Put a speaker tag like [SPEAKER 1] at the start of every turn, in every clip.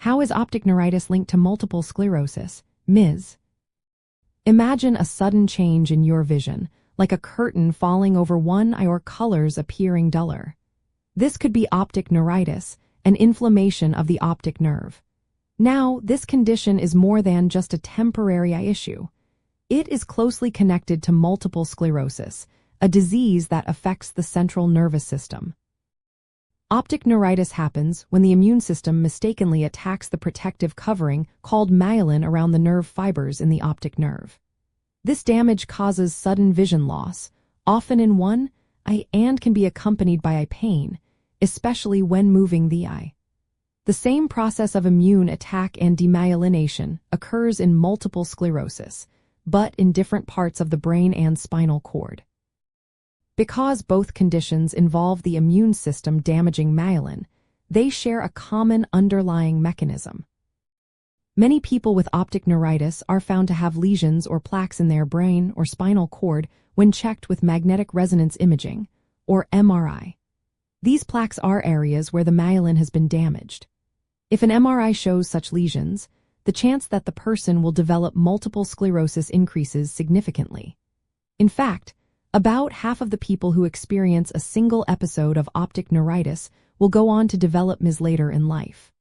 [SPEAKER 1] How is optic neuritis linked to multiple sclerosis, MIS? Imagine a sudden change in your vision, like a curtain falling over one eye or colors appearing duller. This could be optic neuritis, an inflammation of the optic nerve. Now, this condition is more than just a temporary eye issue. It is closely connected to multiple sclerosis, a disease that affects the central nervous system. Optic neuritis happens when the immune system mistakenly attacks the protective covering called myelin around the nerve fibers in the optic nerve. This damage causes sudden vision loss, often in one eye, and can be accompanied by eye pain, especially when moving the eye. The same process of immune attack and demyelination occurs in multiple sclerosis, but in different parts of the brain and spinal cord. Because both conditions involve the immune system damaging myelin, they share a common underlying mechanism. Many people with optic neuritis are found to have lesions or plaques in their brain or spinal cord when checked with magnetic resonance imaging, or MRI. These plaques are areas where the myelin has been damaged. If an MRI shows such lesions, the chance that the person will develop multiple sclerosis increases significantly. In fact, about half of the people who experience a single episode of optic neuritis will go on to develop MIS later in life.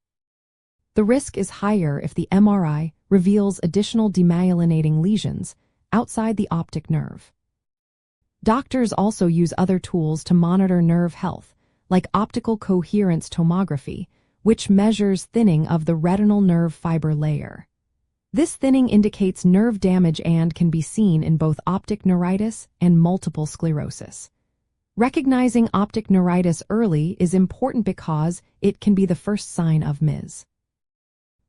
[SPEAKER 1] The risk is higher if the MRI reveals additional demyelinating lesions outside the optic nerve. Doctors also use other tools to monitor nerve health, like optical coherence tomography, which measures thinning of the retinal nerve fiber layer. This thinning indicates nerve damage and can be seen in both optic neuritis and multiple sclerosis. Recognizing optic neuritis early is important because it can be the first sign of MIS.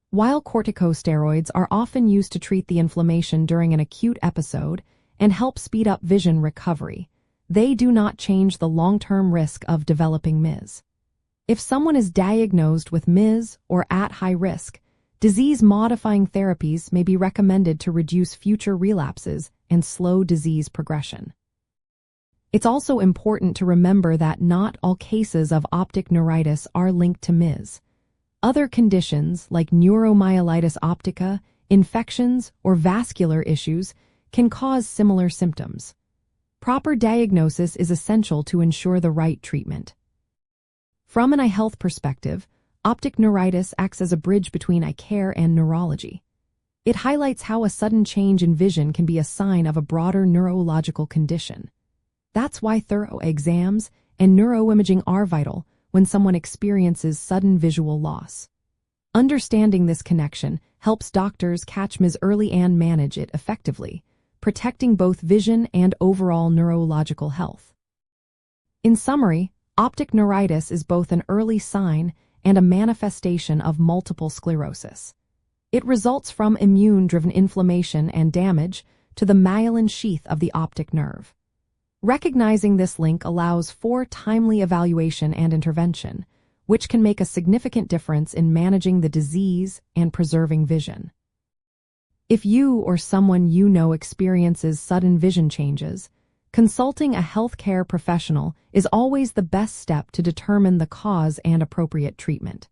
[SPEAKER 1] While corticosteroids are often used to treat the inflammation during an acute episode and help speed up vision recovery, they do not change the long-term risk of developing MIS. If someone is diagnosed with MIS or at high risk, disease-modifying therapies may be recommended to reduce future relapses and slow disease progression. It's also important to remember that not all cases of optic neuritis are linked to MIS. Other conditions like neuromyelitis optica, infections, or vascular issues can cause similar symptoms. Proper diagnosis is essential to ensure the right treatment. From an eye health perspective, optic neuritis acts as a bridge between eye care and neurology. It highlights how a sudden change in vision can be a sign of a broader neurological condition. That's why thorough exams and neuroimaging are vital when someone experiences sudden visual loss. Understanding this connection helps doctors catch MIS early and manage it effectively, protecting both vision and overall neurological health. In summary, optic neuritis is both an early sign and a manifestation of multiple sclerosis. It results from immune-driven inflammation and damage to the myelin sheath of the optic nerve. Recognizing this link allows for timely evaluation and intervention, which can make a significant difference in managing the disease and preserving vision. If you or someone you know experiences sudden vision changes, consulting a healthcare professional is always the best step to determine the cause and appropriate treatment.